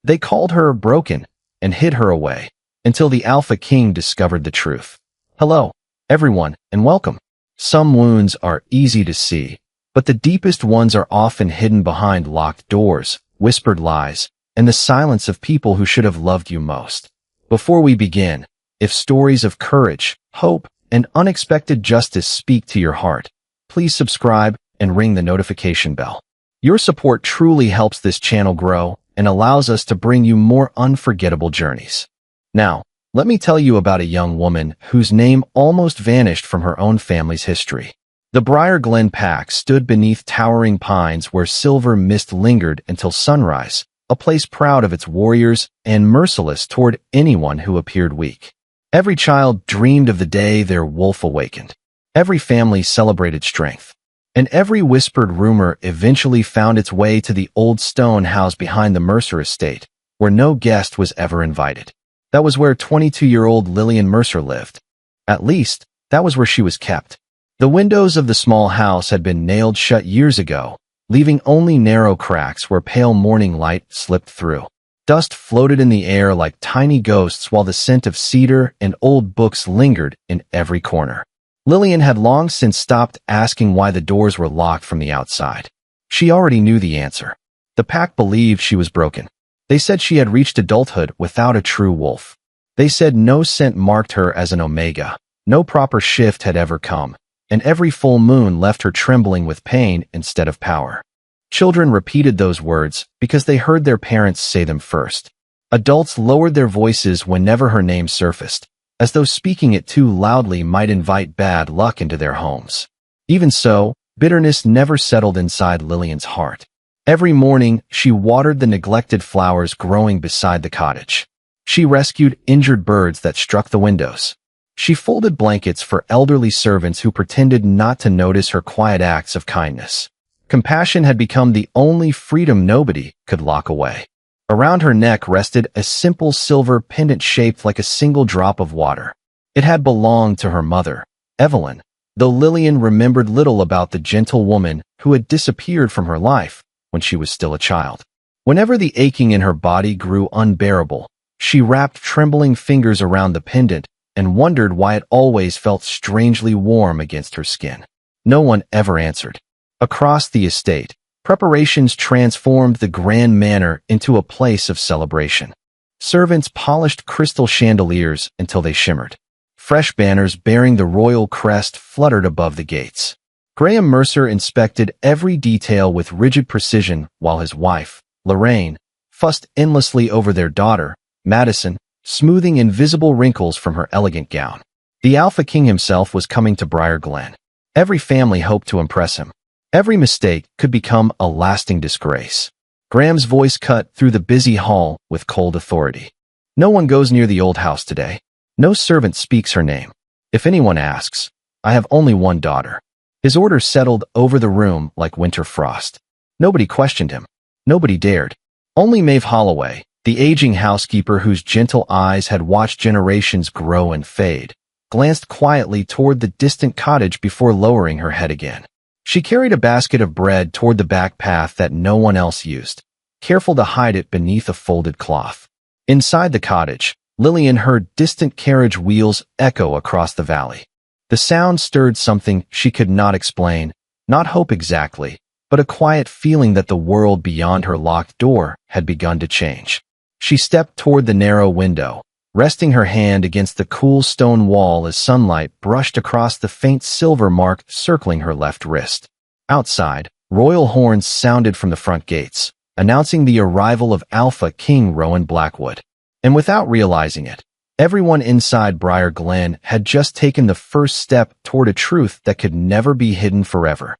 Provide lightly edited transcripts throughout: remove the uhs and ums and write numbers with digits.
They called her broken and hid her away until the Alpha King discovered the truth. Hello, everyone, and welcome. Some wounds are easy to see, but the deepest ones are often hidden behind locked doors, whispered lies, and the silence of people who should have loved you most. Before we begin, if stories of courage, hope, and unexpected justice speak to your heart, please subscribe and ring the notification bell. Your support truly helps this channel grow and allows us to bring you more unforgettable journeys. Now, let me tell you about a young woman whose name almost vanished from her own family's history. The Briar Glen Pack stood beneath towering pines where silver mist lingered until sunrise, a place proud of its warriors and merciless toward anyone who appeared weak. Every child dreamed of the day their wolf awakened. Every family celebrated strength. And every whispered rumor eventually found its way to the old stone house behind the Mercer estate, where no guest was ever invited. That was where 22-year-old Lillian Mercer lived. At least, that was where she was kept. The windows of the small house had been nailed shut years ago, leaving only narrow cracks where pale morning light slipped through. Dust floated in the air like tiny ghosts while the scent of cedar and old books lingered in every corner. Lillian had long since stopped asking why the doors were locked from the outside. She already knew the answer. The pack believed she was broken. They said she had reached adulthood without a true wolf. They said no scent marked her as an omega, no proper shift had ever come, and every full moon left her trembling with pain instead of power. Children repeated those words because they heard their parents say them first. Adults lowered their voices whenever her name surfaced, as though speaking it too loudly might invite bad luck into their homes. Even so, bitterness never settled inside Lillian's heart. Every morning, she watered the neglected flowers growing beside the cottage. She rescued injured birds that struck the windows. She folded blankets for elderly servants who pretended not to notice her quiet acts of kindness. Compassion had become the only freedom nobody could lock away. Around her neck rested a simple silver pendant shaped like a single drop of water. It had belonged to her mother, Evelyn, though Lillian remembered little about the gentle woman who had disappeared from her life when she was still a child. Whenever the aching in her body grew unbearable, she wrapped trembling fingers around the pendant and wondered why it always felt strangely warm against her skin. No one ever answered. Across the estate, preparations transformed the grand manor into a place of celebration. Servants polished crystal chandeliers until they shimmered. Fresh banners bearing the royal crest fluttered above the gates. Graham Mercer inspected every detail with rigid precision while his wife, Lorraine, fussed endlessly over their daughter, Madison, smoothing invisible wrinkles from her elegant gown. The Alpha King himself was coming to Briar Glen. Every family hoped to impress him. Every mistake could become a lasting disgrace. Graham's voice cut through the busy hall with cold authority. No one goes near the old house today. No servant speaks her name. If anyone asks, I have only one daughter. His order settled over the room like winter frost. Nobody questioned him. Nobody dared. Only Maeve Holloway, the aging housekeeper whose gentle eyes had watched generations grow and fade, glanced quietly toward the distant cottage before lowering her head again. She carried a basket of bread toward the back path that no one else used, careful to hide it beneath a folded cloth. Inside the cottage, Lillian heard distant carriage wheels echo across the valley. The sound stirred something she could not explain, not hope exactly, but a quiet feeling that the world beyond her locked door had begun to change. She stepped toward the narrow window, resting her hand against the cool stone wall as sunlight brushed across the faint silver mark circling her left wrist. Outside, royal horns sounded from the front gates, announcing the arrival of Alpha King Rowan Blackwood. And without realizing it, everyone inside Briar Glen had just taken the first step toward a truth that could never be hidden forever.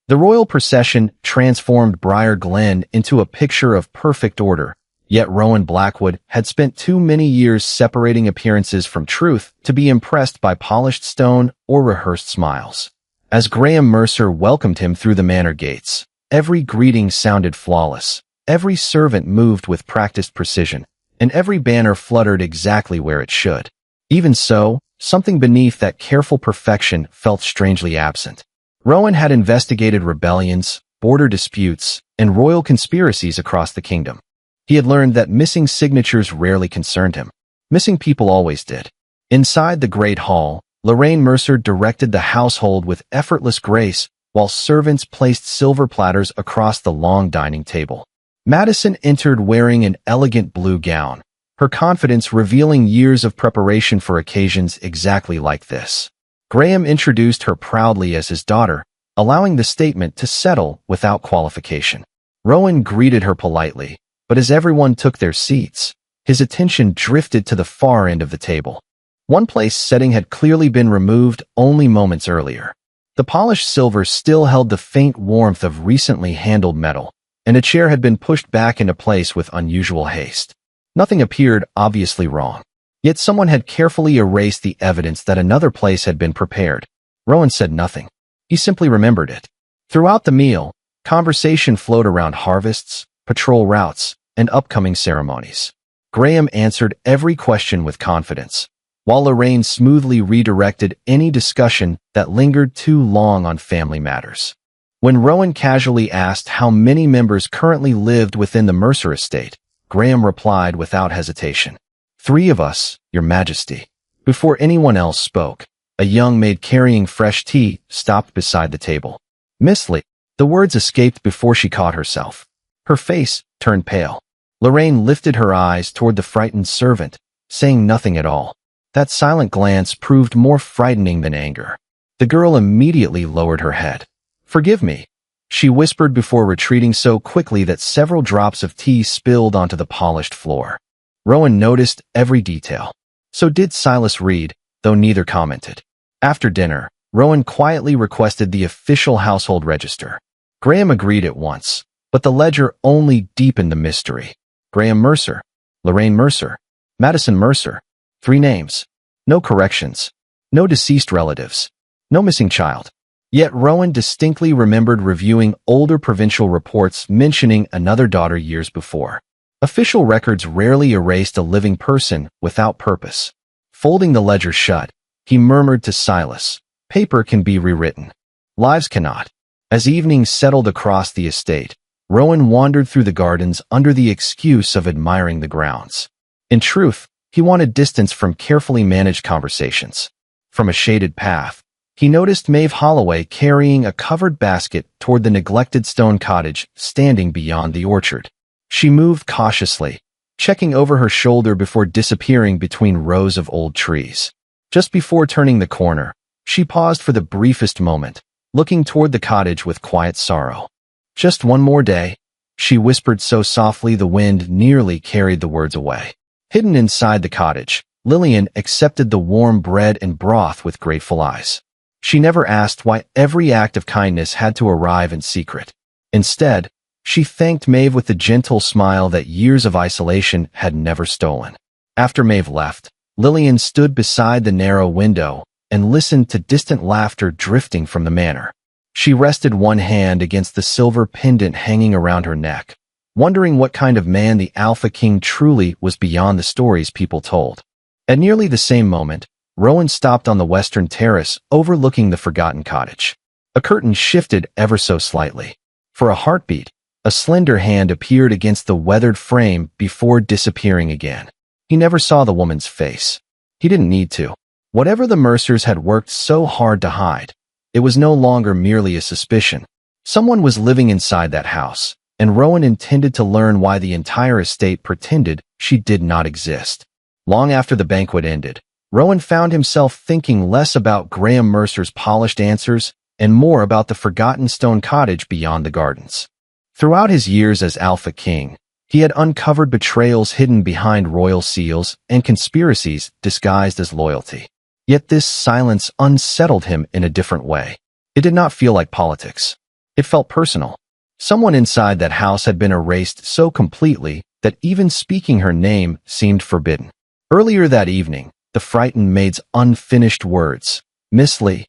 The royal procession transformed Briar Glen into a picture of perfect order, yet Rowan Blackwood had spent too many years separating appearances from truth to be impressed by polished stone or rehearsed smiles. As Graham Mercer welcomed him through the manor gates, every greeting sounded flawless, every servant moved with practiced precision, and every banner fluttered exactly where it should. Even so, something beneath that careful perfection felt strangely absent. Rowan had investigated rebellions, border disputes, and royal conspiracies across the kingdom. He had learned that missing signatures rarely concerned him. Missing people always did. Inside the great hall, Lorraine Mercer directed the household with effortless grace while servants placed silver platters across the long dining table. Madison entered wearing an elegant blue gown, her confidence revealing years of preparation for occasions exactly like this. Graham introduced her proudly as his daughter, allowing the statement to settle without qualification. Rowan greeted her politely, but as everyone took their seats, his attention drifted to the far end of the table. One place setting had clearly been removed only moments earlier. The polished silver still held the faint warmth of recently handled metal, and a chair had been pushed back into place with unusual haste. Nothing appeared obviously wrong, yet someone had carefully erased the evidence that another place had been prepared. Rowan said nothing. He simply remembered it. Throughout the meal, conversation flowed around harvests, patrol routes, and upcoming ceremonies. Graham answered every question with confidence, while Lorraine smoothly redirected any discussion that lingered too long on family matters. When Rowan casually asked how many members currently lived within the Mercer estate, Graham replied without hesitation, 3 of us, Your Majesty. Before anyone else spoke, a young maid carrying fresh tea stopped beside the table. Miss Lee, the words escaped before she caught herself. Her face turned pale. Lorraine lifted her eyes toward the frightened servant, saying nothing at all. That silent glance proved more frightening than anger. The girl immediately lowered her head. Forgive me, she whispered before retreating so quickly that several drops of tea spilled onto the polished floor. Rowan noticed every detail. So did Silas Reed, though neither commented. After dinner, Rowan quietly requested the official household register. Graham agreed at once, but the ledger only deepened the mystery. Graham Mercer, Lorraine Mercer, Madison Mercer. 3 names. No corrections. No deceased relatives. No missing child. Yet Rowan distinctly remembered reviewing older provincial reports mentioning another daughter years before. Official records rarely erased a living person without purpose. Folding the ledger shut, he murmured to Silas, paper can be rewritten. Lives cannot. As evening settled across the estate, Rowan wandered through the gardens under the excuse of admiring the grounds. In truth, he wanted distance from carefully managed conversations. From a shaded path, he noticed Maeve Holloway carrying a covered basket toward the neglected stone cottage standing beyond the orchard. She moved cautiously, checking over her shoulder before disappearing between rows of old trees. Just before turning the corner, she paused for the briefest moment, looking toward the cottage with quiet sorrow. Just one more day, she whispered so softly the wind nearly carried the words away. Hidden inside the cottage, Lillian accepted the warm bread and broth with grateful eyes. She never asked why every act of kindness had to arrive in secret. Instead, she thanked Maeve with the gentle smile that years of isolation had never stolen. After Maeve left, Lillian stood beside the narrow window and listened to distant laughter drifting from the manor. She rested one hand against the silver pendant hanging around her neck, wondering what kind of man the Alpha King truly was beyond the stories people told. At nearly the same moment, Rowan stopped on the western terrace overlooking the forgotten cottage. A curtain shifted ever so slightly. For a heartbeat, a slender hand appeared against the weathered frame before disappearing again. He never saw the woman's face. He didn't need to. Whatever the Mercers had worked so hard to hide, it was no longer merely a suspicion. Someone was living inside that house, and Rowan intended to learn why the entire estate pretended she did not exist. Long after the banquet ended, Rowan found himself thinking less about Graham Mercer's polished answers and more about the forgotten stone cottage beyond the gardens. Throughout his years as Alpha King, he had uncovered betrayals hidden behind royal seals and conspiracies disguised as loyalty. Yet this silence unsettled him in a different way. It did not feel like politics. It felt personal. Someone inside that house had been erased so completely that even speaking her name seemed forbidden. Earlier that evening, the frightened maid's unfinished words, "Miss Lee,"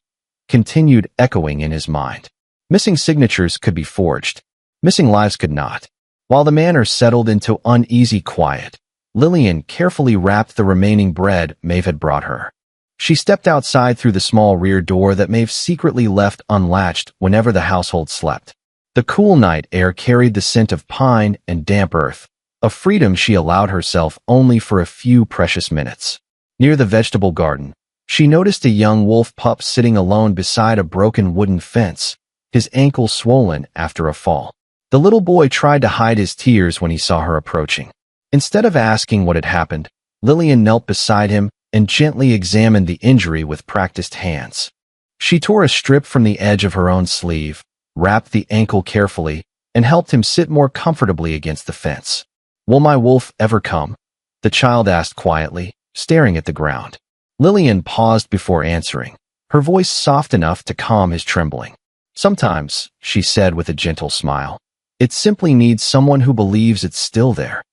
continued echoing in his mind. Missing signatures could be forged. Missing lives could not. While the manor settled into uneasy quiet, Lillian carefully wrapped the remaining bread Maeve had brought her. She stepped outside through the small rear door that Maeve secretly left unlatched whenever the household slept. The cool night air carried the scent of pine and damp earth, a freedom she allowed herself only for a few precious minutes. Near the vegetable garden, she noticed a young wolf pup sitting alone beside a broken wooden fence, his ankle swollen after a fall. The little boy tried to hide his tears when he saw her approaching. Instead of asking what had happened, Lillian knelt beside him and gently examined the injury with practiced hands. She tore a strip from the edge of her own sleeve, wrapped the ankle carefully, and helped him sit more comfortably against the fence. "Will my wolf ever come?" the child asked quietly, staring at the ground. Lillian paused before answering, her voice soft enough to calm his trembling. "Sometimes," she said with a gentle smile. "It simply needs someone who believes it's still there."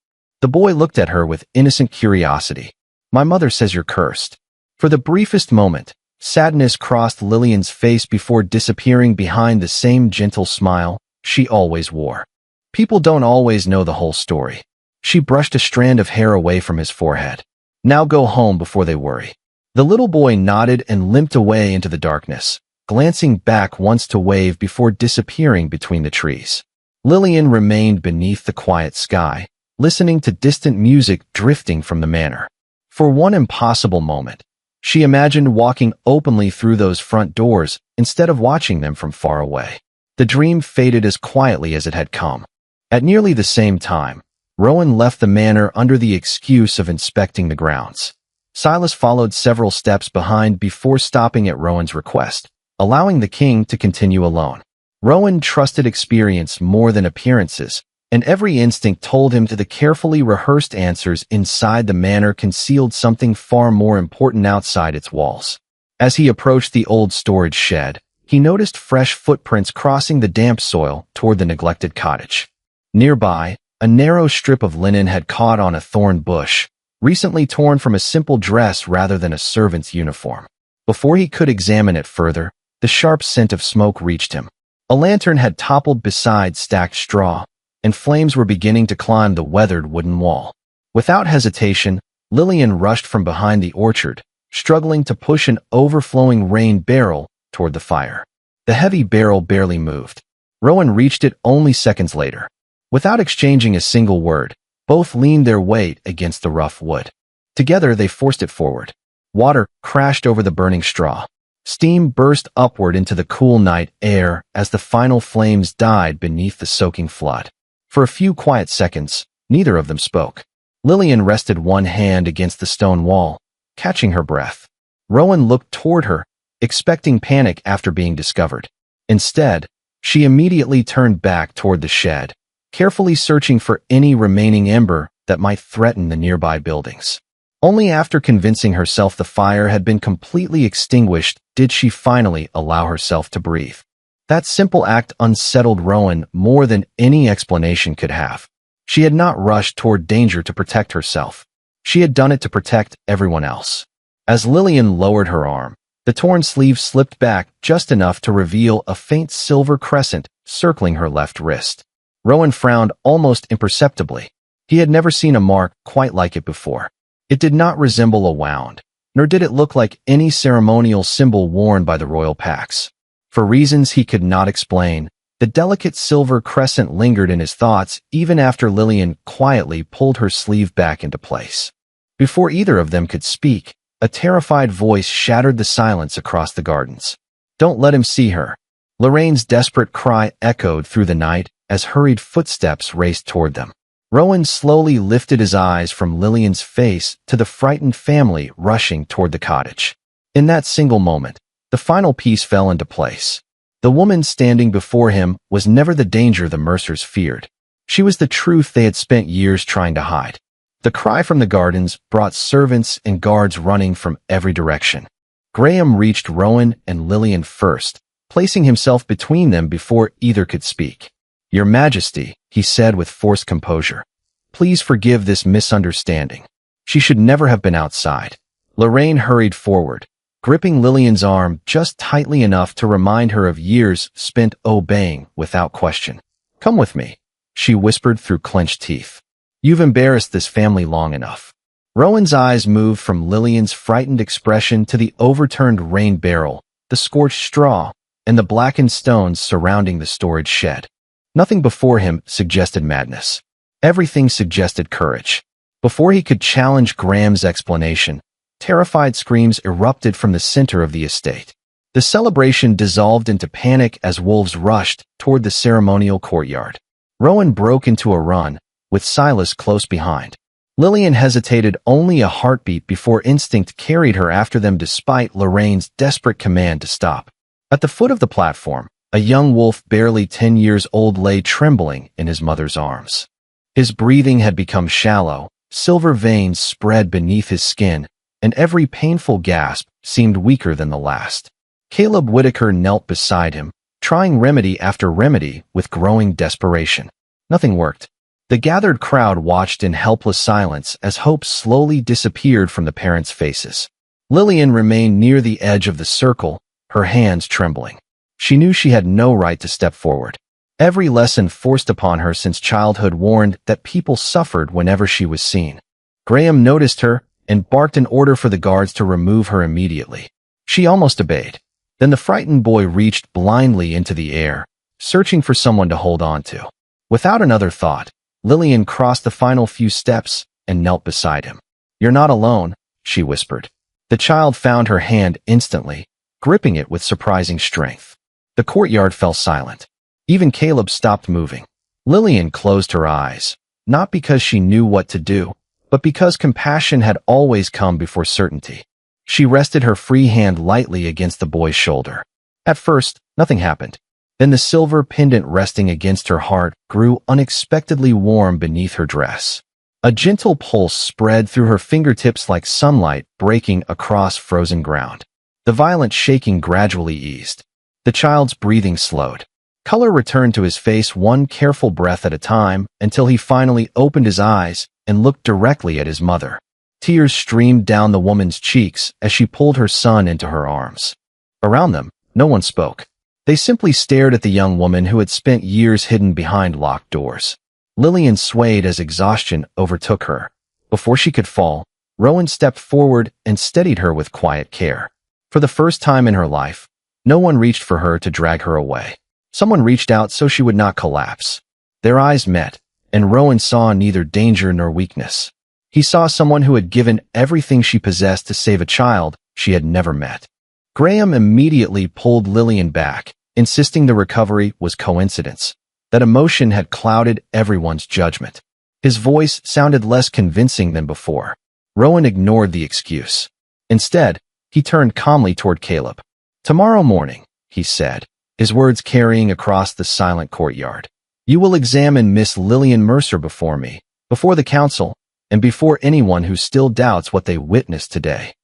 The boy looked at her with innocent curiosity. "My mother says you're cursed." For the briefest moment, sadness crossed Lillian's face before disappearing behind the same gentle smile she always wore. People don't always know the whole story. She brushed a strand of hair away from his forehead. "Now go home before they worry." The little boy nodded and limped away into the darkness, glancing back once to wave before disappearing between the trees. Lillian remained beneath the quiet sky, listening to distant music drifting from the manor. For one impossible moment, she imagined walking openly through those front doors instead of watching them from far away. The dream faded as quietly as it had come. At nearly the same time, Rowan left the manor under the excuse of inspecting the grounds. Silas followed several steps behind before stopping at Rowan's request, allowing the king to continue alone. Rowan trusted experience more than appearances, and every instinct told him that the carefully rehearsed answers inside the manor concealed something far more important outside its walls. As he approached the old storage shed, he noticed fresh footprints crossing the damp soil toward the neglected cottage. Nearby, a narrow strip of linen had caught on a thorn bush, recently torn from a simple dress rather than a servant's uniform. Before he could examine it further, the sharp scent of smoke reached him. A lantern had toppled beside stacked straw, and flames were beginning to climb the weathered wooden wall. Without hesitation, Lillian rushed from behind the orchard, struggling to push an overflowing rain barrel toward the fire. The heavy barrel barely moved. Rowan reached it only seconds later. Without exchanging a single word, both leaned their weight against the rough wood. Together they forced it forward. Water crashed over the burning straw. Steam burst upward into the cool night air as the final flames died beneath the soaking flood. For a few quiet seconds, neither of them spoke. Lillian rested one hand against the stone wall, catching her breath. Rowan looked toward her, expecting panic after being discovered. Instead, she immediately turned back toward the shed, carefully searching for any remaining ember that might threaten the nearby buildings. Only after convincing herself the fire had been completely extinguished did she finally allow herself to breathe. That simple act unsettled Rowan more than any explanation could have. She had not rushed toward danger to protect herself. She had done it to protect everyone else. As Lillian lowered her arm, the torn sleeve slipped back just enough to reveal a faint silver crescent circling her left wrist. Rowan frowned almost imperceptibly. He had never seen a mark quite like it before. It did not resemble a wound, nor did it look like any ceremonial symbol worn by the royal packs. For reasons he could not explain, the delicate silver crescent lingered in his thoughts even after Lillian quietly pulled her sleeve back into place. Before either of them could speak, a terrified voice shattered the silence across the gardens. "Don't let him see her." Lorraine's desperate cry echoed through the night as hurried footsteps raced toward them. Rowan slowly lifted his eyes from Lillian's face to the frightened family rushing toward the cottage. In that single moment, the final piece fell into place. The woman standing before him was never the danger the Mercers feared. She was the truth they had spent years trying to hide. The cry from the gardens brought servants and guards running from every direction. Graham reached Rowan and Lillian first, placing himself between them before either could speak. "Your Majesty," he said with forced composure, "please forgive this misunderstanding. She should never have been outside." Lorraine hurried forward, gripping Lillian's arm just tightly enough to remind her of years spent obeying without question. "Come with me," she whispered through clenched teeth. "You've embarrassed this family long enough." Rowan's eyes moved from Lillian's frightened expression to the overturned rain barrel, the scorched straw, and the blackened stones surrounding the storage shed. Nothing before him suggested madness. Everything suggested courage. Before he could challenge Graham's explanation, terrified screams erupted from the center of the estate. The celebration dissolved into panic as wolves rushed toward the ceremonial courtyard. Rowan broke into a run, with Silas close behind. Lillian hesitated only a heartbeat before instinct carried her after them despite Lorraine's desperate command to stop. At the foot of the platform, a young wolf barely 10 years old lay trembling in his mother's arms. His breathing had become shallow, silver veins spread beneath his skin, and every painful gasp seemed weaker than the last. Caleb Whitaker knelt beside him, trying remedy after remedy with growing desperation. Nothing worked. The gathered crowd watched in helpless silence as hope slowly disappeared from the parents' faces. Lillian remained near the edge of the circle, her hands trembling. She knew she had no right to step forward. Every lesson forced upon her since childhood warned that people suffered whenever she was seen. Graham noticed her and barked an order for the guards to remove her immediately. She almost obeyed. Then the frightened boy reached blindly into the air, searching for someone to hold on to. Without another thought, Lillian crossed the final few steps and knelt beside him. "You're not alone," she whispered. The child found her hand instantly, gripping it with surprising strength. The courtyard fell silent. Even Caleb stopped moving. Lillian closed her eyes, not because she knew what to do, but because compassion had always come before certainty. She rested her free hand lightly against the boy's shoulder. At first, nothing happened. Then the silver pendant resting against her heart grew unexpectedly warm beneath her dress. A gentle pulse spread through her fingertips like sunlight breaking across frozen ground. The violent shaking gradually eased. The child's breathing slowed. Color returned to his face one careful breath at a time until he finally opened his eyes and looked directly at his mother. Tears streamed down the woman's cheeks as she pulled her son into her arms. Around them, no one spoke. They simply stared at the young woman who had spent years hidden behind locked doors. Lillian swayed as exhaustion overtook her. Before she could fall, Rowan stepped forward and steadied her with quiet care. For the first time in her life, no one reached for her to drag her away. Someone reached out so she would not collapse. Their eyes met, and Rowan saw neither danger nor weakness. He saw someone who had given everything she possessed to save a child she had never met. Graham immediately pulled Lillian back, insisting the recovery was coincidence, that emotion had clouded everyone's judgment. His voice sounded less convincing than before. Rowan ignored the excuse. Instead, he turned calmly toward Caleb. "Tomorrow morning," he said, his words carrying across the silent courtyard, "you will examine Miss Lillian Mercer before me, before the council, and before anyone who still doubts what they witnessed today."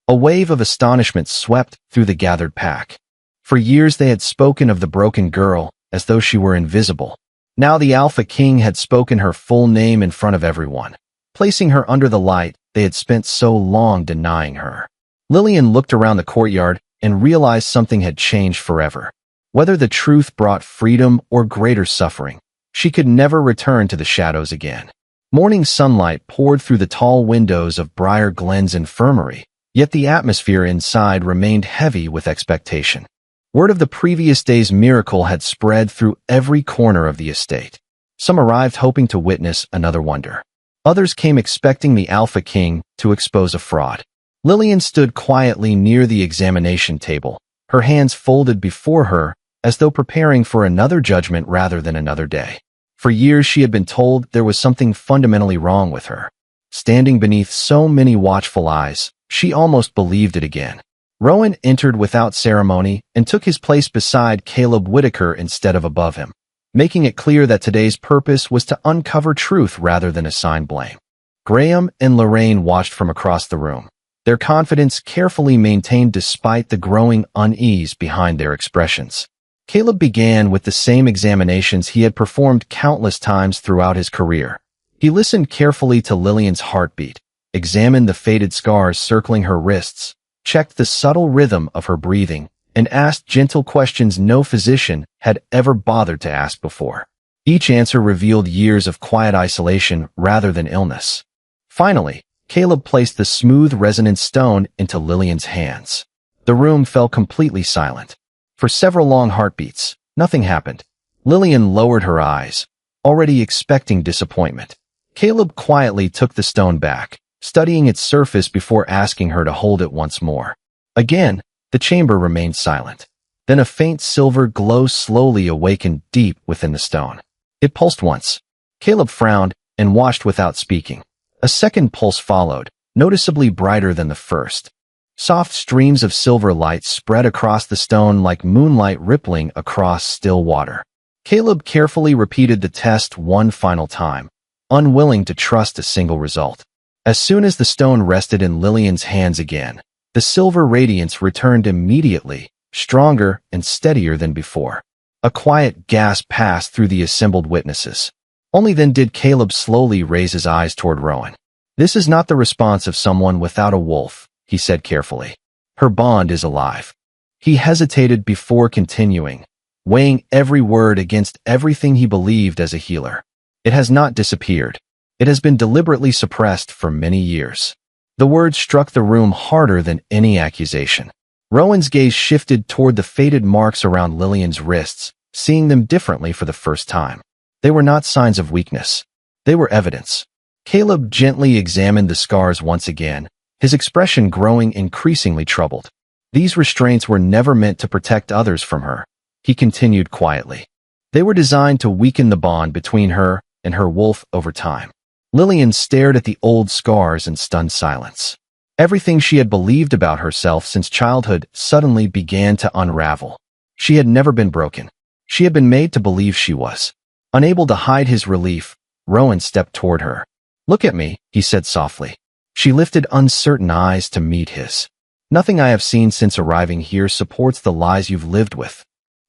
A wave of astonishment swept through the gathered pack. For years they had spoken of the broken girl as though she were invisible. Now the Alpha King had spoken her full name in front of everyone, placing her under the light they had spent so long denying her. Lillian looked around the courtyard and realized something had changed forever. Whether the truth brought freedom or greater suffering, she could never return to the shadows again. Morning sunlight poured through the tall windows of Briar Glen's infirmary, yet the atmosphere inside remained heavy with expectation. Word of the previous day's miracle had spread through every corner of the estate. Some arrived hoping to witness another wonder. Others came expecting the Alpha King to expose a fraud. Lillian stood quietly near the examination table, her hands folded before her as though preparing for another judgment rather than another day. For years she had been told there was something fundamentally wrong with her. Standing beneath so many watchful eyes, she almost believed it again. Rowan entered without ceremony and took his place beside Caleb Whitaker instead of above him, making it clear that today's purpose was to uncover truth rather than assign blame. Graham and Lorraine watched from across the room, their confidence carefully maintained despite the growing unease behind their expressions. Caleb began with the same examinations he had performed countless times throughout his career. He listened carefully to Lillian's heartbeat, examined the faded scars circling her wrists, checked the subtle rhythm of her breathing, and asked gentle questions no physician had ever bothered to ask before. Each answer revealed years of quiet isolation rather than illness. Finally, Caleb placed the smooth resonant stone into Lillian's hands. The room fell completely silent. For several long heartbeats, nothing happened. Lillian lowered her eyes, already expecting disappointment. Caleb quietly took the stone back, studying its surface before asking her to hold it once more. Again, the chamber remained silent. Then a faint silver glow slowly awakened deep within the stone. It pulsed once. Caleb frowned and watched without speaking. A second pulse followed, noticeably brighter than the first. Soft streams of silver light spread across the stone like moonlight rippling across still water. Caleb carefully repeated the test one final time, unwilling to trust a single result. As soon as the stone rested in Lillian's hands again, the silver radiance returned immediately, stronger and steadier than before. A quiet gasp passed through the assembled witnesses. Only then did Caleb slowly raise his eyes toward Rowan. "This is not the response of someone without a wolf," he said carefully. "Her bond is alive." He hesitated before continuing, weighing every word against everything he believed as a healer. "It has not disappeared. It has been deliberately suppressed for many years." The words struck the room harder than any accusation. Rowan's gaze shifted toward the faded marks around Lillian's wrists, seeing them differently for the first time. They were not signs of weakness. They were evidence. Caleb gently examined the scars once again, his expression growing increasingly troubled. "These restraints were never meant to protect others from her," he continued quietly. "They were designed to weaken the bond between her and her wolf over time." Lillian stared at the old scars in stunned silence. Everything she had believed about herself since childhood suddenly began to unravel. She had never been broken. She had been made to believe she was. Unable to hide his relief, Rowan stepped toward her. "Look at me," he said softly. She lifted uncertain eyes to meet his. "Nothing I have seen since arriving here supports the lies you've lived with."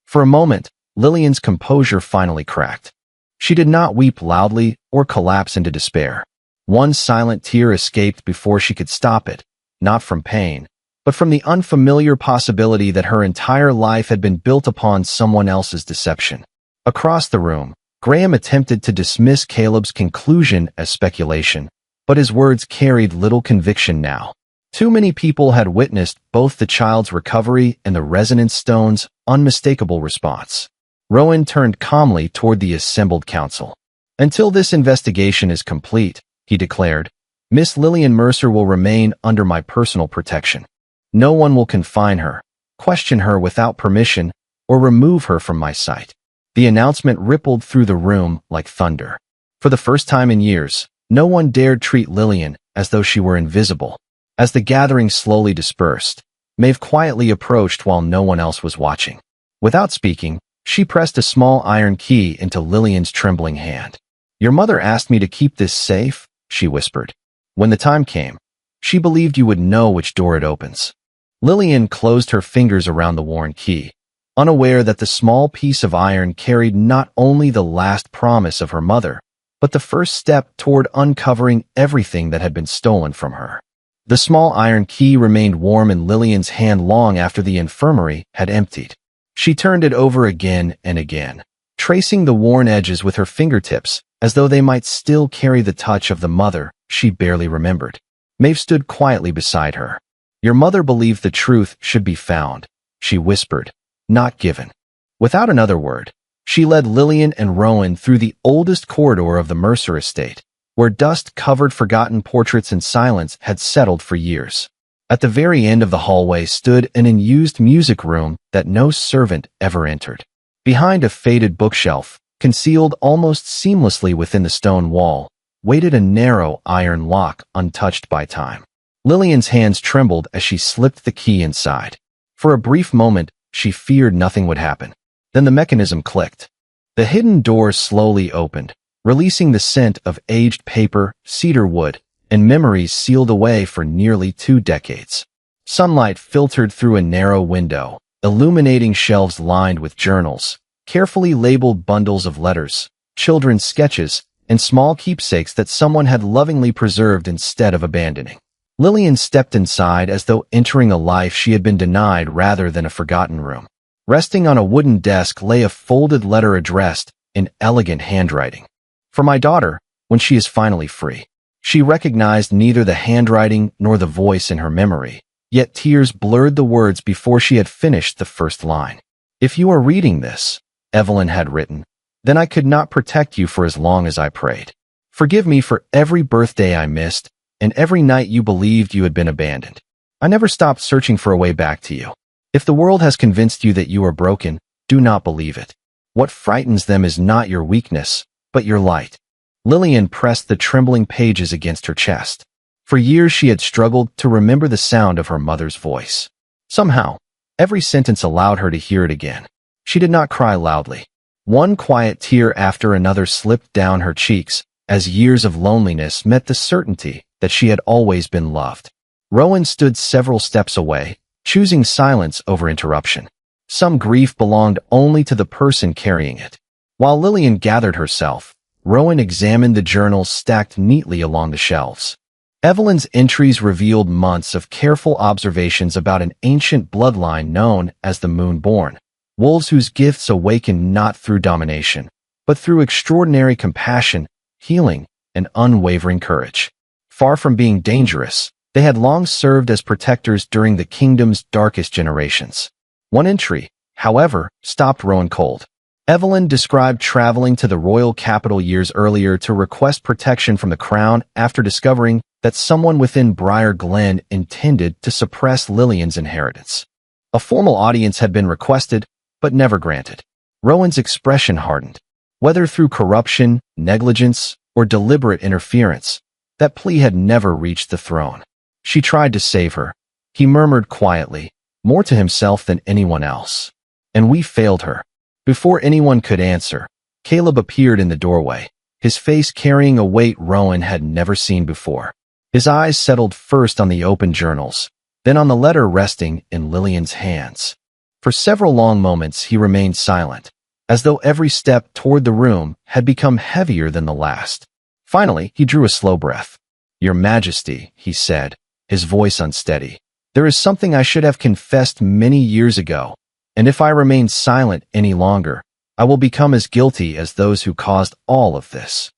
For a moment, Lillian's composure finally cracked. She did not weep loudly or collapse into despair. One silent tear escaped before she could stop it, not from pain, but from the unfamiliar possibility that her entire life had been built upon someone else's deception. Across the room, Graham attempted to dismiss Caleb's conclusion as speculation, but his words carried little conviction now. Too many people had witnessed both the child's recovery and the resonance stone's unmistakable response. Rowan turned calmly toward the assembled council. "Until this investigation is complete," he declared, "Miss Lillian Mercer will remain under my personal protection. No one will confine her, question her without permission, or remove her from my sight." The announcement rippled through the room like thunder. For the first time in years, no one dared treat Lillian as though she were invisible. As the gathering slowly dispersed, Maeve quietly approached while no one else was watching. Without speaking, she pressed a small iron key into Lillian's trembling hand. "Your mother asked me to keep this safe," she whispered. "When the time came, she believed you would know which door it opens." Lillian closed her fingers around the worn key, unaware that the small piece of iron carried not only the last promise of her mother, but the first step toward uncovering everything that had been stolen from her. The small iron key remained warm in Lillian's hand long after the infirmary had emptied. She turned it over again and again, tracing the worn edges with her fingertips as though they might still carry the touch of the mother she barely remembered. Maeve stood quietly beside her. "Your mother believed the truth should be found," she whispered, "not given." Without another word, she led Lillian and Rowan through the oldest corridor of the Mercer estate, where dust-covered forgotten portraits and silence had settled for years. At the very end of the hallway stood an unused music room that no servant ever entered. Behind a faded bookshelf, concealed almost seamlessly within the stone wall, waited a narrow iron lock untouched by time. Lillian's hands trembled as she slipped the key inside. For a brief moment, she feared nothing would happen. Then the mechanism clicked. The hidden door slowly opened, releasing the scent of aged paper, cedar wood, and memories sealed away for nearly 2 decades. Sunlight filtered through a narrow window, illuminating shelves lined with journals, carefully labeled bundles of letters, children's sketches, and small keepsakes that someone had lovingly preserved instead of abandoning. Lillian stepped inside as though entering a life she had been denied rather than a forgotten room. Resting on a wooden desk lay a folded letter addressed in elegant handwriting. "For my daughter, when she is finally free." She recognized neither the handwriting nor the voice in her memory, yet tears blurred the words before she had finished the first line. "If you are reading this," Evelyn had written, Then I could not protect you for as long as I prayed. Forgive me for every birthday I missed and every night you believed you had been abandoned. I never stopped searching for a way back to you. If the world has convinced you that you are broken, do not believe it. What frightens them is not your weakness, but your light. Lillian pressed the trembling pages against her chest. For years she had struggled to remember the sound of her mother's voice. Somehow, every sentence allowed her to hear it again. She did not cry loudly. One quiet tear after another slipped down her cheeks as years of loneliness met the certainty that she had always been loved. Rowan stood several steps away, choosing silence over interruption. Some grief belonged only to the person carrying it. While Lillian gathered herself, Rowan examined the journals stacked neatly along the shelves. Evelyn's entries revealed months of careful observations about an ancient bloodline known as the Moonborn, wolves whose gifts awakened not through domination, but through extraordinary compassion, healing, and unwavering courage. Far from being dangerous, they had long served as protectors during the kingdom's darkest generations. One entry, however, stopped Rowan cold. Evelyn described traveling to the royal capital years earlier to request protection from the crown after discovering that someone within Briar Glen intended to suppress Lillian's inheritance. A formal audience had been requested, but never granted. Rowan's expression hardened. Whether through corruption, negligence, or deliberate interference, that plea had never reached the throne. She tried to save her. He murmured quietly, more to himself than anyone else. And we failed her. Before anyone could answer, Caleb appeared in the doorway, his face carrying a weight Rowan had never seen before. His eyes settled first on the open journals, then on the letter resting in Lillian's hands. For several long moments he remained silent, as though every step toward the room had become heavier than the last. Finally, he drew a slow breath. "Your Majesty," he said, his voice unsteady, "there is something I should have confessed many years ago, and if I remain silent any longer, I will become as guilty as those who caused all of this."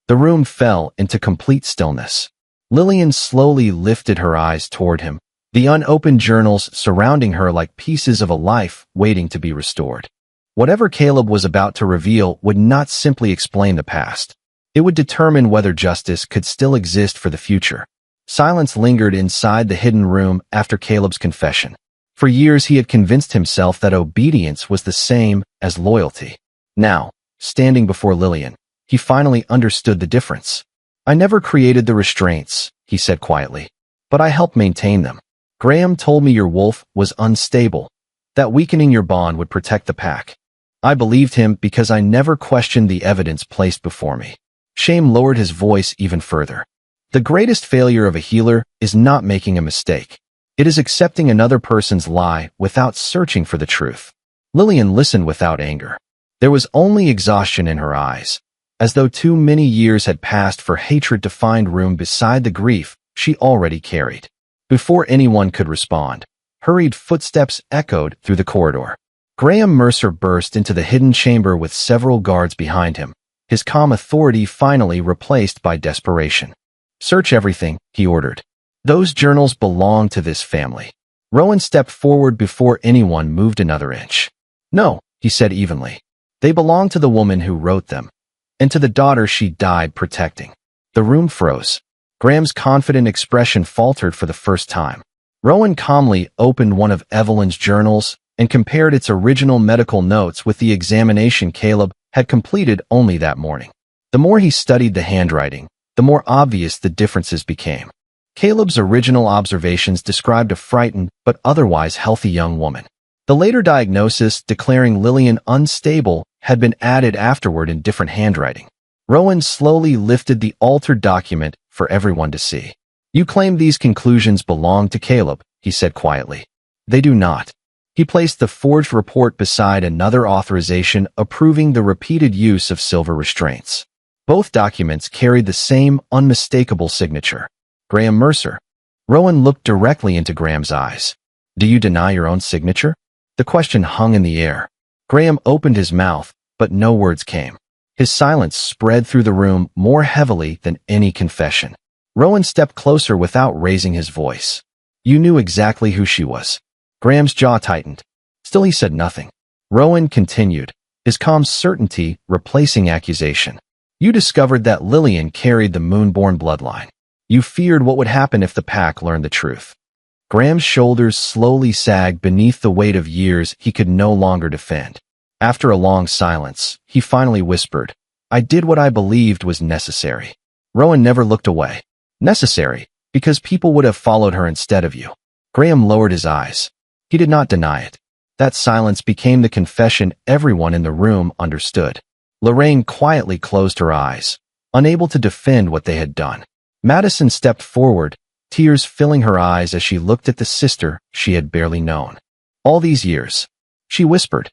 The room fell into complete stillness. Lillian slowly lifted her eyes toward him, the unopened journals surrounding her like pieces of a life waiting to be restored. Whatever Caleb was about to reveal would not simply explain the past. It would determine whether justice could still exist for the future. Silence lingered inside the hidden room after Caleb's confession. For years he had convinced himself that obedience was the same as loyalty. Now, standing before Lillian, he finally understood the difference. "I never created the restraints," he said quietly, "but I helped maintain them. Graham told me your wolf was unstable, that weakening your bond would protect the pack. I believed him because I never questioned the evidence placed before me." Shame lowered his voice even further. The greatest failure of a healer is not making a mistake. It is accepting another person's lie without searching for the truth. Lillian listened without anger. There was only exhaustion in her eyes, as though too many years had passed for hatred to find room beside the grief she already carried. Before anyone could respond, hurried footsteps echoed through the corridor. Graham Mercer burst into the hidden chamber with several guards behind him, his calm authority finally replaced by desperation. "Search everything," he ordered. "Those journals belong to this family." Rowan stepped forward before anyone moved another inch. "No," he said evenly. "They belong to the woman who wrote them, and to the daughter she died protecting." The room froze. Graham's confident expression faltered for the first time. Rowan calmly opened one of Evelyn's journals and compared its original medical notes with the examination Caleb had completed only that morning. The more he studied the handwriting, the more obvious the differences became. Caleb's original observations described a frightened but otherwise healthy young woman. The later diagnosis declaring Lillian unstable had been added afterward in different handwriting. Rowan slowly lifted the altered document for everyone to see. "You claim these conclusions belong to Caleb," he said quietly. "They do not." He placed the forged report beside another authorization approving the repeated use of silver restraints. Both documents carried the same unmistakable signature. "Graham Mercer." Rowan looked directly into Graham's eyes. "Do you deny your own signature?" The question hung in the air. Graham opened his mouth, but no words came. His silence spread through the room more heavily than any confession. Rowan stepped closer without raising his voice. "You knew exactly who she was." Graham's jaw tightened. Still he said nothing. Rowan continued. his calm certainty replacing accusation. You discovered that Lillian carried the Moonborn bloodline. You feared what would happen if the pack learned the truth. Graham's shoulders slowly sagged beneath the weight of years he could no longer defend. After a long silence, he finally whispered, "I did what I believed was necessary." Rowan never looked away. Necessary, because people would have followed her instead of you. Graham lowered his eyes. He did not deny it. That silence became the confession everyone in the room understood. Lorraine quietly closed her eyes, unable to defend what they had done. Madison stepped forward, tears filling her eyes as she looked at the sister she had barely known. "All these years," she whispered.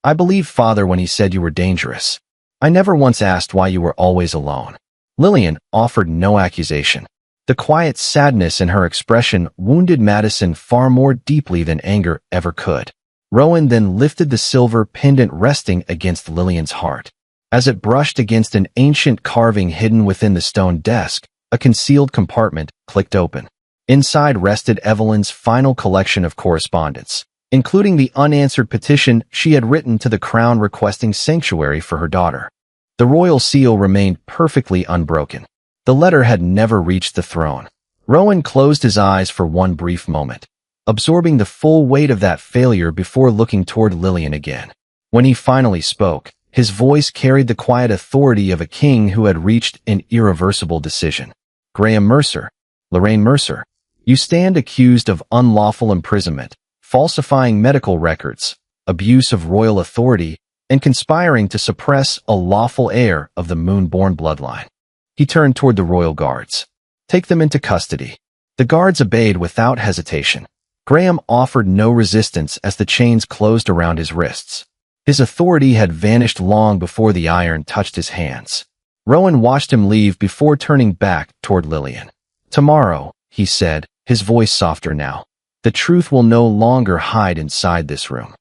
"I believed Father when he said you were dangerous. I never once asked why you were always alone." Lillian offered no accusation. The quiet sadness in her expression wounded Madison far more deeply than anger ever could. Rowan then lifted the silver pendant resting against Lillian's heart. As it brushed against an ancient carving hidden within the stone desk, a concealed compartment clicked open. Inside rested Evelyn's final collection of correspondence, including the unanswered petition she had written to the crown requesting sanctuary for her daughter. The royal seal remained perfectly unbroken. The letter had never reached the throne. Rowan closed his eyes for one brief moment, absorbing the full weight of that failure before looking toward Lillian again. When he finally spoke, his voice carried the quiet authority of a king who had reached an irreversible decision. "Graham Mercer, Lorraine Mercer, you stand accused of unlawful imprisonment, falsifying medical records, abuse of royal authority, and conspiring to suppress a lawful heir of the Moonborn bloodline." He turned toward the royal guards. "Take them into custody." The guards obeyed without hesitation. Graham offered no resistance as the chains closed around his wrists. His authority had vanished long before the iron touched his hands. Rowan watched him leave before turning back toward Lillian. "Tomorrow," he said, his voice softer now, "the truth will no longer hide inside this room."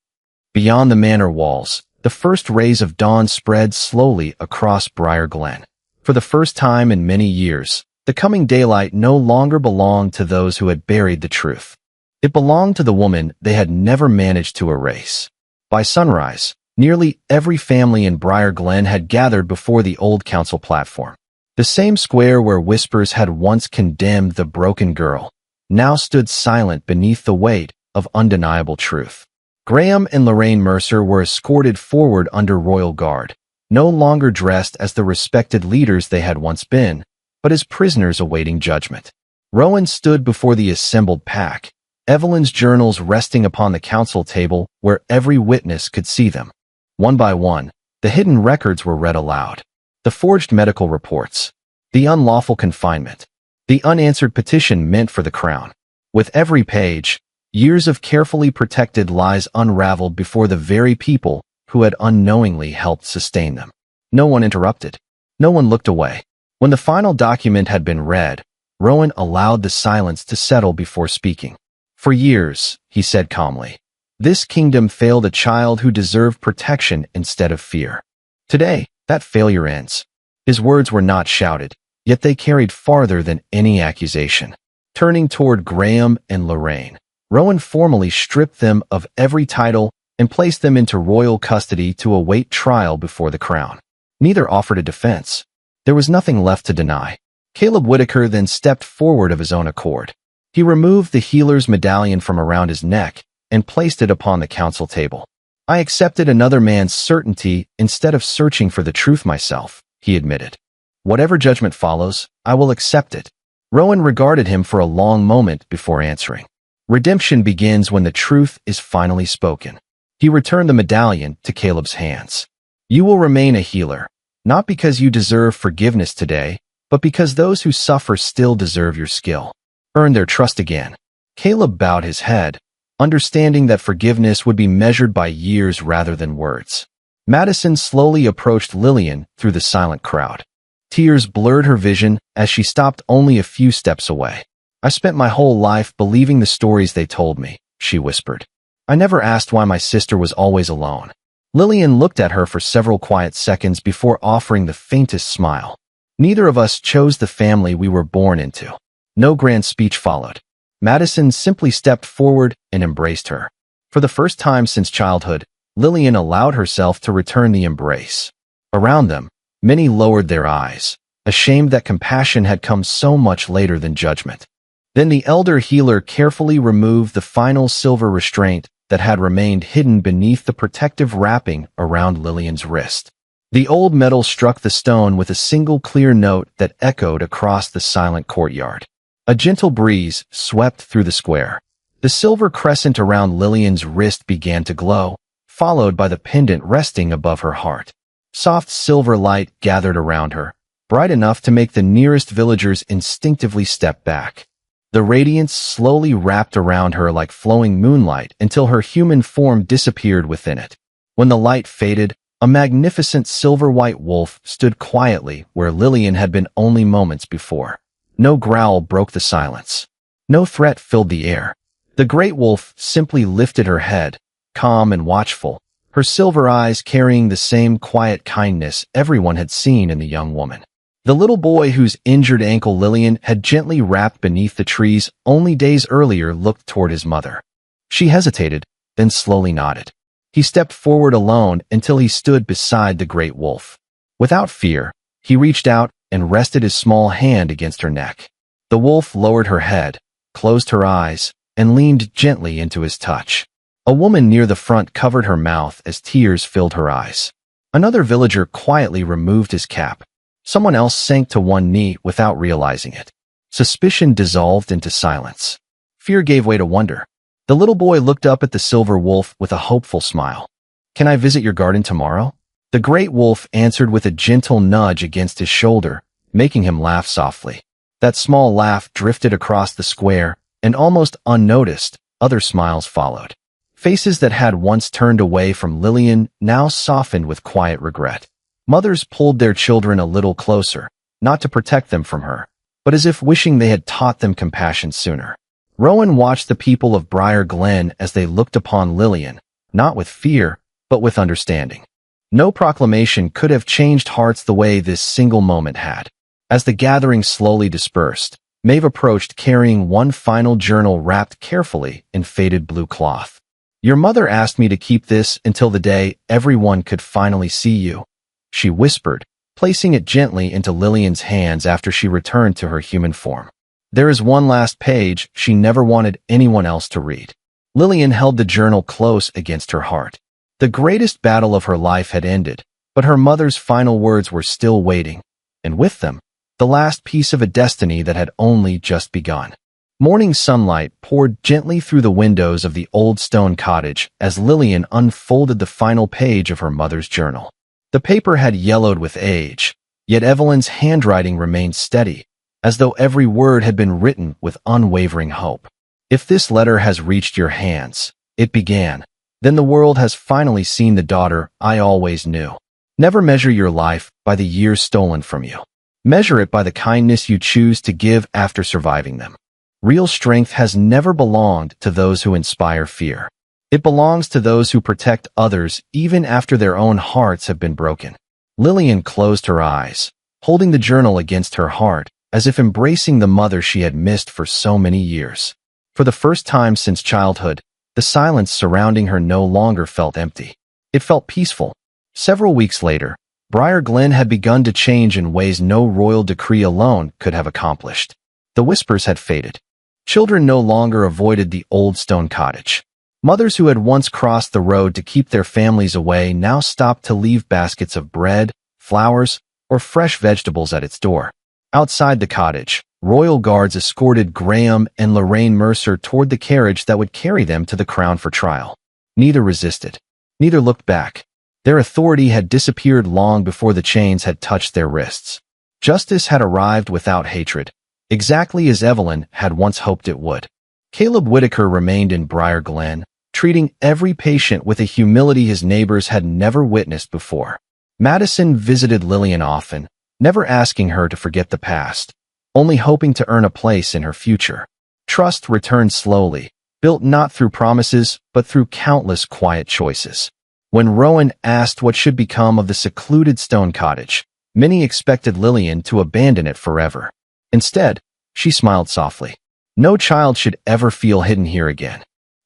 Beyond the manor walls, the first rays of dawn spread slowly across Briar Glen. For the first time in many years, the coming daylight no longer belonged to those who had buried the truth. It belonged to the woman they had never managed to erase. By sunrise, nearly every family in Briar Glen had gathered before the old council platform. The same square where whispers had once condemned the broken girl now stood silent beneath the weight of undeniable truth. Graham and Lorraine Mercer were escorted forward under royal guard, no longer dressed as the respected leaders they had once been, but as prisoners awaiting judgment. Rowan stood before the assembled pack, Evelyn's journals resting upon the council table where every witness could see them. One by one, the hidden records were read aloud. The forged medical reports, the unlawful confinement, the unanswered petition meant for the crown. With every page, years of carefully protected lies unraveled before the very people who had unknowingly helped sustain them. No one interrupted. No one looked away. When the final document had been read, Rowan allowed the silence to settle before speaking. "For years," he said calmly, "this kingdom failed a child who deserved protection instead of fear. Today, that failure ends." His words were not shouted, yet they carried farther than any accusation. Turning toward Graham and Lorraine, Rowan formally stripped them of every title and placed them into royal custody to await trial before the crown. Neither offered a defense. There was nothing left to deny. Caleb Whitaker then stepped forward of his own accord. He removed the healer's medallion from around his neck and placed it upon the council table. "I accepted another man's certainty instead of searching for the truth myself," he admitted. "Whatever judgment follows, I will accept it." Rowan regarded him for a long moment before answering. "Redemption begins when the truth is finally spoken." He returned the medallion to Caleb's hands. "You will remain a healer, not because you deserve forgiveness today, but because those who suffer still deserve your skill. Earn their trust again." Caleb bowed his head, understanding that forgiveness would be measured by years rather than words. Madison slowly approached Lillian through the silent crowd. Tears blurred her vision as she stopped only a few steps away. "I spent my whole life believing the stories they told me," she whispered. "I never asked why my sister was always alone." Lillian looked at her for several quiet seconds before offering the faintest smile. "Neither of us chose the family we were born into." No grand speech followed. Madison simply stepped forward and embraced her. For the first time since childhood, Lillian allowed herself to return the embrace. Around them, many lowered their eyes, ashamed that compassion had come so much later than judgment. Then the elder healer carefully removed the final silver restraint that had remained hidden beneath the protective wrapping around Lillian's wrist. The old metal struck the stone with a single clear note that echoed across the silent courtyard. A gentle breeze swept through the square. The silver crescent around Lillian's wrist began to glow, followed by the pendant resting above her heart. Soft silver light gathered around her, bright enough to make the nearest villagers instinctively step back. The radiance slowly wrapped around her like flowing moonlight until her human form disappeared within it. When the light faded, a magnificent silver-white wolf stood quietly where Lillian had been only moments before. No growl broke the silence. No threat filled the air. The great wolf simply lifted her head, calm and watchful, her silver eyes carrying the same quiet kindness everyone had seen in the young woman. The little boy whose injured ankle Lillian had gently wrapped beneath the trees only days earlier looked toward his mother. She hesitated, then slowly nodded. He stepped forward alone until he stood beside the great wolf. Without fear, he reached out and rested his small hand against her neck. The wolf lowered her head, closed her eyes, and leaned gently into his touch. A woman near the front covered her mouth as tears filled her eyes. Another villager quietly removed his cap. Someone else sank to one knee without realizing it. Suspicion dissolved into silence. Fear gave way to wonder. The little boy looked up at the silver wolf with a hopeful smile. "Can I visit your garden tomorrow?" The great wolf answered with a gentle nudge against his shoulder, making him laugh softly. That small laugh drifted across the square, and almost unnoticed, other smiles followed. Faces that had once turned away from Lillian now softened with quiet regret. Mothers pulled their children a little closer, not to protect them from her, but as if wishing they had taught them compassion sooner. Rowan watched the people of Briar Glen as they looked upon Lillian, not with fear, but with understanding. No proclamation could have changed hearts the way this single moment had. As the gathering slowly dispersed, Maeve approached carrying one final journal wrapped carefully in faded blue cloth. "Your mother asked me to keep this until the day everyone could finally see you," she whispered, placing it gently into Lillian's hands after she returned to her human form. "There is one last page she never wanted anyone else to read." Lillian held the journal close against her heart. The greatest battle of her life had ended, but her mother's final words were still waiting, and with them, the last piece of a destiny that had only just begun. Morning sunlight poured gently through the windows of the old stone cottage as Lillian unfolded the final page of her mother's journal. The paper had yellowed with age, yet Evelyn's handwriting remained steady, as though every word had been written with unwavering hope. "If this letter has reached your hands," it began, "then the world has finally seen the daughter I always knew. Never measure your life by the years stolen from you. Measure it by the kindness you choose to give after surviving them. Real strength has never belonged to those who inspire fear. It belongs to those who protect others even after their own hearts have been broken." Lillian closed her eyes, holding the journal against her heart, as if embracing the mother she had missed for so many years. For the first time since childhood, the silence surrounding her no longer felt empty. It felt peaceful. Several weeks later, Briar Glen had begun to change in ways no royal decree alone could have accomplished. The whispers had faded. Children no longer avoided the old stone cottage. Mothers who had once crossed the road to keep their families away now stopped to leave baskets of bread, flowers, or fresh vegetables at its door. Outside the cottage, royal guards escorted Graham and Lorraine Mercer toward the carriage that would carry them to the crown for trial. Neither resisted. Neither looked back. Their authority had disappeared long before the chains had touched their wrists. Justice had arrived without hatred, exactly as Evelyn had once hoped it would. Caleb Whitaker remained in Briar Glen, treating every patient with a humility his neighbors had never witnessed before. Madison visited Lillian often, never asking her to forget the past, only hoping to earn a place in her future. Trust returned slowly, built not through promises, but through countless quiet choices. When Rowan asked what should become of the secluded stone cottage, many expected Lillian to abandon it forever. Instead, she smiled softly. "No child should ever feel hidden here again."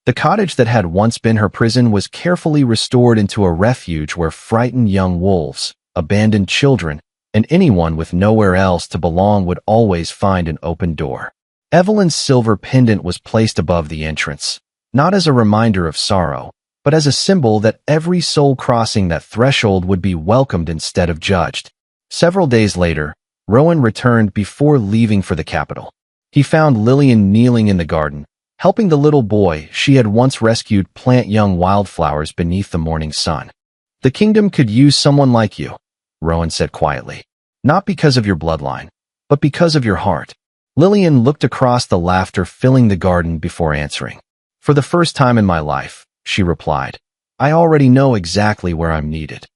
The cottage that had once been her prison was carefully restored into a refuge where frightened young wolves, abandoned children, and anyone with nowhere else to belong would always find an open door. Evelyn's silver pendant was placed above the entrance, not as a reminder of sorrow, but as a symbol that every soul crossing that threshold would be welcomed instead of judged. Several days later, Rowan returned before leaving for the capital. He found Lillian kneeling in the garden, helping the little boy she had once rescued plant young wildflowers beneath the morning sun. "The kingdom could use someone like you," Rowan said quietly. "Not because of your bloodline, but because of your heart." Lillian looked across the laughter filling the garden before answering. "For the first time in my life," she replied, "I already know exactly where I'm needed."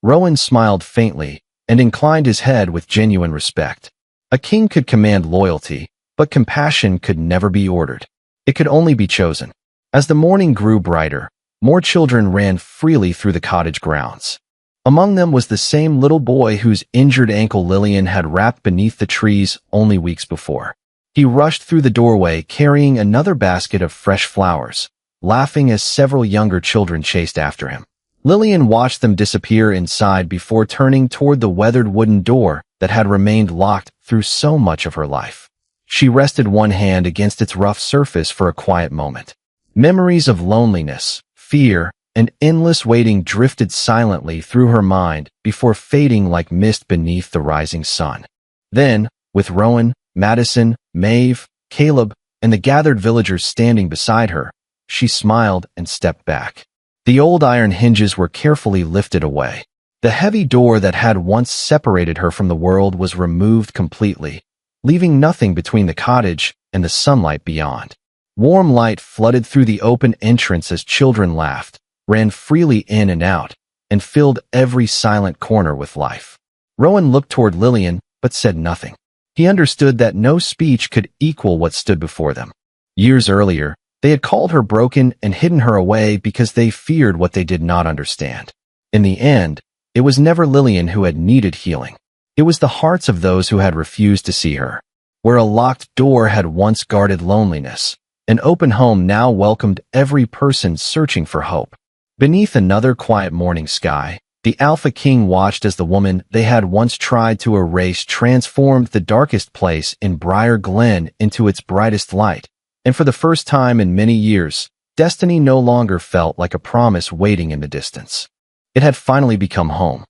Rowan smiled faintly and inclined his head with genuine respect. A king could command loyalty, but compassion could never be ordered. It could only be chosen. As the morning grew brighter, more children ran freely through the cottage grounds. Among them was the same little boy whose injured ankle Lillian had wrapped beneath the trees only weeks before. He rushed through the doorway carrying another basket of fresh flowers, laughing as several younger children chased after him. Lillian watched them disappear inside before turning toward the weathered wooden door that had remained locked through so much of her life. She rested one hand against its rough surface for a quiet moment. Memories of loneliness, fear, and endless waiting drifted silently through her mind before fading like mist beneath the rising sun. Then, with Rowan, Madison, Maeve, Caleb, and the gathered villagers standing beside her, she smiled and stepped back. The old iron hinges were carefully lifted away. The heavy door that had once separated her from the world was removed completely, leaving nothing between the cottage and the sunlight beyond. Warm light flooded through the open entrance as children laughed, ran freely in and out, and filled every silent corner with life. Rowan looked toward Lillian, but said nothing. He understood that no speech could equal what stood before them. Years earlier, they had called her broken and hidden her away because they feared what they did not understand. In the end, it was never Lillian who had needed healing. It was the hearts of those who had refused to see her. Where a locked door had once guarded loneliness, an open home now welcomed every person searching for hope. Beneath another quiet morning sky, the Alpha King watched as the woman they had once tried to erase transformed the darkest place in Briar Glen into its brightest light. And for the first time in many years, destiny no longer felt like a promise waiting in the distance. It had finally become home.